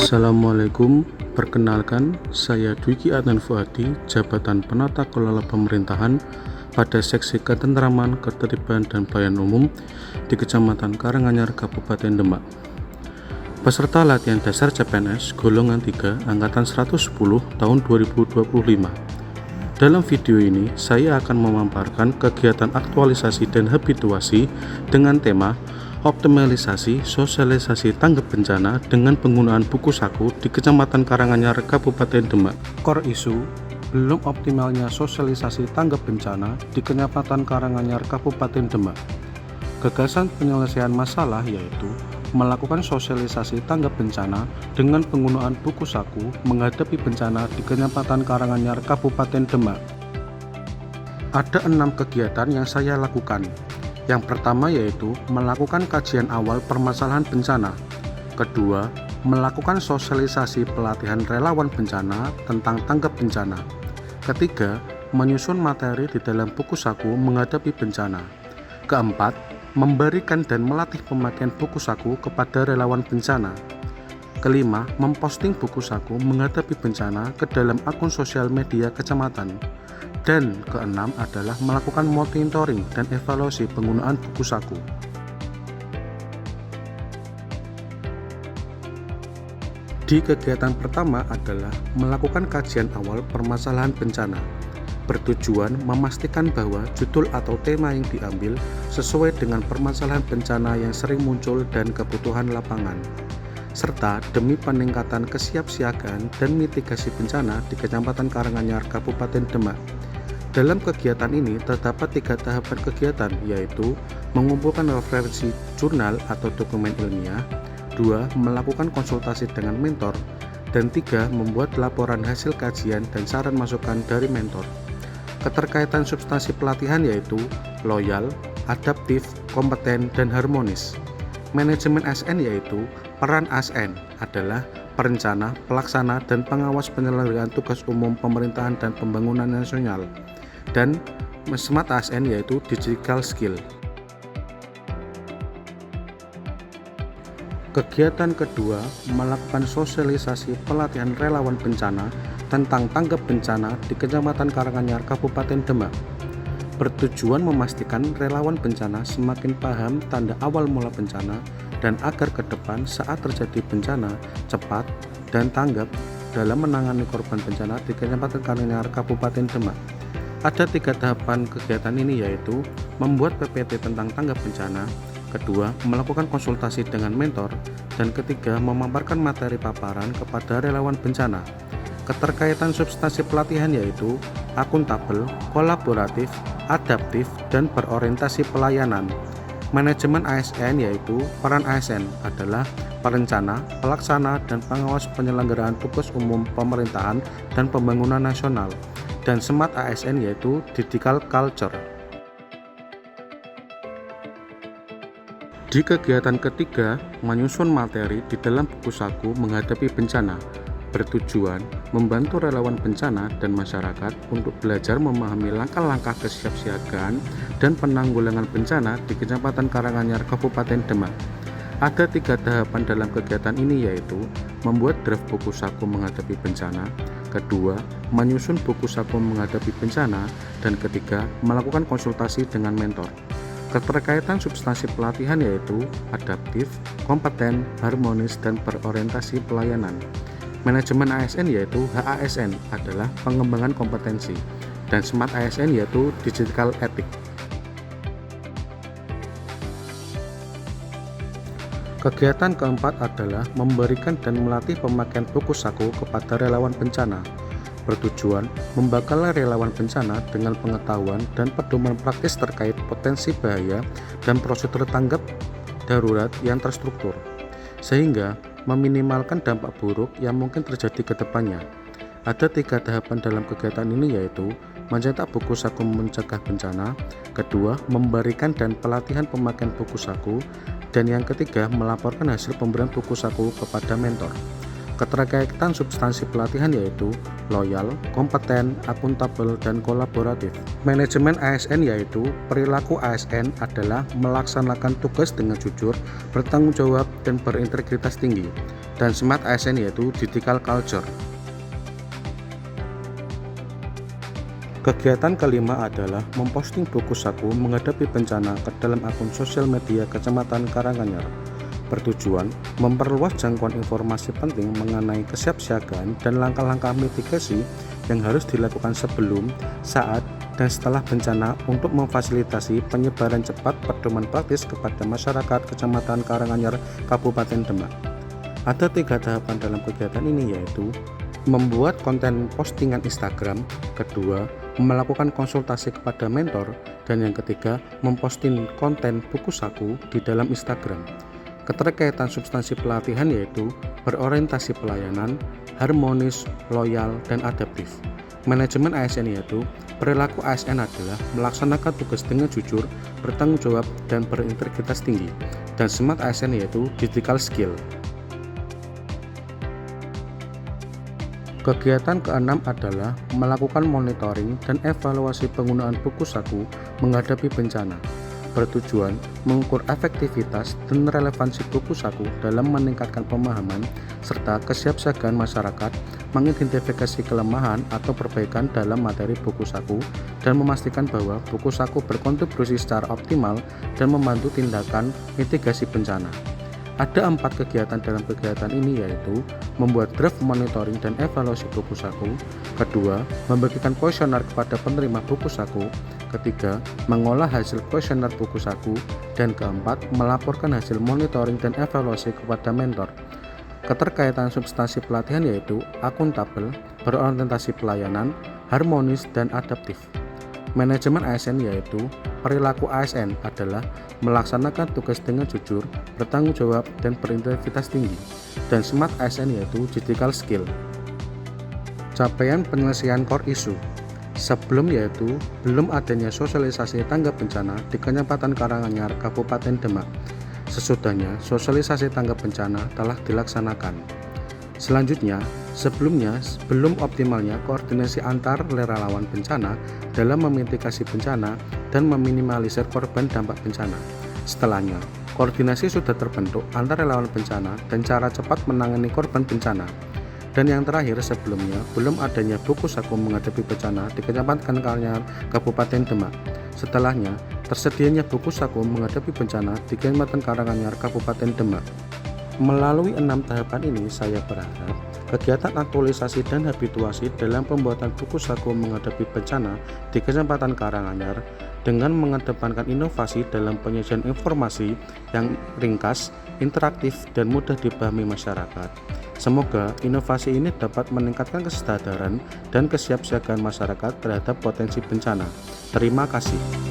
Assalamualaikum, perkenalkan saya Dwiki Adnan Fuadi, Jabatan Penata Kelola Pemerintahan pada Seksi Ketentraman, Ketertiban dan Pelayanan Umum di Kecamatan Karanganyar, Kabupaten Demak. Peserta latihan dasar CPNS golongan 3 angkatan 110 tahun 2025. Dalam video ini saya akan memaparkan kegiatan aktualisasi dan habituasi dengan tema optimalisasi sosialisasi tanggap bencana dengan penggunaan buku saku di Kecamatan Karanganyar, Kabupaten Demak. Core isu belum optimalnya sosialisasi tanggap bencana di Kecamatan Karanganyar, Kabupaten Demak. Gagasan penyelesaian masalah yaitu melakukan sosialisasi tanggap bencana dengan penggunaan buku saku menghadapi bencana di Kecamatan Karanganyar, Kabupaten Demak. Ada 6 kegiatan yang saya lakukan. Yang pertama yaitu melakukan kajian awal permasalahan bencana. Kedua, melakukan sosialisasi pelatihan relawan bencana tentang tanggap bencana. Ketiga, menyusun materi di dalam buku saku menghadapi bencana. Keempat, memberikan dan melatih pemakaian buku saku kepada relawan bencana. Kelima, memposting buku saku menghadapi bencana ke dalam akun sosial media kecamatan. Dan keenam adalah melakukan monitoring dan evaluasi penggunaan buku saku. Di kegiatan pertama adalah melakukan kajian awal permasalahan bencana, bertujuan memastikan bahwa judul atau tema yang diambil sesuai dengan permasalahan bencana yang sering muncul dan kebutuhan lapangan, serta demi peningkatan kesiapsiagaan dan mitigasi bencana di Kecamatan Karanganyar, Kabupaten Demak. Dalam kegiatan ini terdapat 3 tahapan kegiatan, yaitu mengumpulkan referensi jurnal atau dokumen ilmiah, 2. melakukan konsultasi dengan mentor, dan 3. membuat laporan hasil kajian dan saran masukan dari mentor. Keterkaitan substansi pelatihan yaitu loyal, adaptif, kompeten, dan harmonis. Manajemen ASN yaitu peran ASN adalah perencana, pelaksana, dan pengawas penyelenggaraan tugas umum pemerintahan dan pembangunan nasional. Dan Smart ASN yaitu digital skill. Kegiatan kedua, melakukan sosialisasi pelatihan relawan bencana tentang tanggap bencana di Kecamatan Karanganyar, Kabupaten Demak. Bertujuan memastikan relawan bencana semakin paham tanda awal mula bencana dan agar ke depan saat terjadi bencana cepat dan tanggap dalam menangani korban bencana di Kecamatan Karanganyar, Kabupaten Demak. Ada 3 tahapan kegiatan ini yaitu membuat PPT tentang tanggap bencana, kedua, melakukan konsultasi dengan mentor, dan ketiga, memaparkan materi paparan kepada relawan bencana. Keterkaitan substansi pelatihan yaitu akuntabel, kolaboratif, adaptif, dan berorientasi pelayanan. Manajemen ASN yaitu peran ASN adalah perencana, pelaksana, dan pengawas penyelenggaraan tugas umum pemerintahan dan pembangunan nasional. Dan Smart ASN yaitu digital culture. Di kegiatan ketiga, menyusun materi di dalam buku saku menghadapi bencana, bertujuan membantu relawan bencana dan masyarakat untuk belajar memahami langkah-langkah kesiapsiagaan dan penanggulangan bencana di Kecamatan Karanganyar, Kabupaten Demak. Ada 3 tahapan dalam kegiatan ini yaitu membuat draft buku saku menghadapi bencana, kedua, menyusun buku saku menghadapi bencana, dan ketiga, melakukan konsultasi dengan mentor. Keterkaitan substansi pelatihan yaitu adaptif, kompeten, harmonis, dan berorientasi pelayanan. Manajemen ASN yaitu HASN adalah pengembangan kompetensi, dan Smart ASN yaitu digital ethic. Kegiatan keempat adalah memberikan dan melatih pemakaian buku saku kepada relawan bencana. Bertujuan membekali relawan bencana dengan pengetahuan dan pedoman praktis terkait potensi bahaya dan prosedur tanggap darurat yang terstruktur, sehingga meminimalkan dampak buruk yang mungkin terjadi ke depannya. Ada 3 tahapan dalam kegiatan ini yaitu mencetak buku saku mencegah bencana, kedua, memberikan dan pelatihan pemakaian buku saku, dan yang ketiga, melaporkan hasil pemberian buku saku kepada mentor. Keterkaitan substansi pelatihan yaitu loyal, kompeten, akuntabel, dan kolaboratif. Manajemen ASN yaitu perilaku ASN adalah melaksanakan tugas dengan jujur, bertanggung jawab, dan berintegritas tinggi. Dan SMART ASN yaitu digital culture. Kegiatan kelima adalah memposting buku saku menghadapi bencana ke dalam akun sosial media Kecamatan Karanganyar. Bertujuan memperluas jangkauan informasi penting mengenai kesiapsiagaan dan langkah-langkah mitigasi yang harus dilakukan sebelum, saat, dan setelah bencana untuk memfasilitasi penyebaran cepat pedoman praktis kepada masyarakat Kecamatan Karanganyar, Kabupaten Demak. Ada 3 tahapan dalam kegiatan ini yaitu membuat konten postingan Instagram, kedua, melakukan konsultasi kepada mentor, dan yang ketiga, memposting konten buku saku di dalam Instagram. Keterkaitan substansi pelatihan yaitu berorientasi pelayanan, harmonis, loyal, dan adaptif. Manajemen ASN yaitu perilaku ASN adalah melaksanakan tugas dengan jujur, bertanggung jawab, dan berintegritas tinggi. Dan SMART ASN yaitu digital skill. Kegiatan keenam adalah melakukan monitoring dan evaluasi penggunaan buku saku menghadapi bencana. Bertujuan mengukur efektivitas dan relevansi buku saku dalam meningkatkan pemahaman serta kesiapsiagaan masyarakat, mengidentifikasi kelemahan atau perbaikan dalam materi buku saku, dan memastikan bahwa buku saku berkontribusi secara optimal dan membantu tindakan mitigasi bencana. Ada 4 kegiatan dalam kegiatan ini yaitu membuat draft monitoring dan evaluasi buku saku, kedua, membagikan kuesioner kepada penerima buku saku, ketiga, mengolah hasil kuesioner buku saku, dan keempat, melaporkan hasil monitoring dan evaluasi kepada mentor. Keterkaitan substansi pelatihan yaitu akuntabel, berorientasi pelayanan, harmonis, dan adaptif. Manajemen ASN yaitu perilaku ASN adalah melaksanakan tugas dengan jujur, bertanggung jawab, dan berintegritas tinggi. Dan SMART ASN yaitu digital skill. Capaian penyelesaian core issue. Sebelum yaitu belum adanya sosialisasi tanggap bencana di Kecamatan Karanganyar, Kabupaten Demak. Sesudahnya sosialisasi tanggap bencana telah dilaksanakan. Selanjutnya, sebelum optimalnya koordinasi antar relawan bencana dalam memitigasi bencana dan meminimalisir korban dampak bencana. Setelahnya, koordinasi sudah terbentuk antar relawan bencana dan cara cepat menangani korban bencana. Dan yang terakhir, sebelumnya belum adanya buku saku menghadapi bencana di Kecamatan Karanganyar, Kabupaten Demak. Setelahnya, tersedianya buku saku menghadapi bencana di Kecamatan Karanganyar, Kabupaten Demak. Melalui 6 tahapan ini, saya berharap kegiatan aktualisasi dan habituasi dalam pembuatan buku saku menghadapi bencana di Kecamatan Karanganyar dengan mengedepankan inovasi dalam penyajian informasi yang ringkas, interaktif, dan mudah dipahami masyarakat. Semoga inovasi ini dapat meningkatkan kesadaran dan kesiapsiagaan masyarakat terhadap potensi bencana. Terima kasih.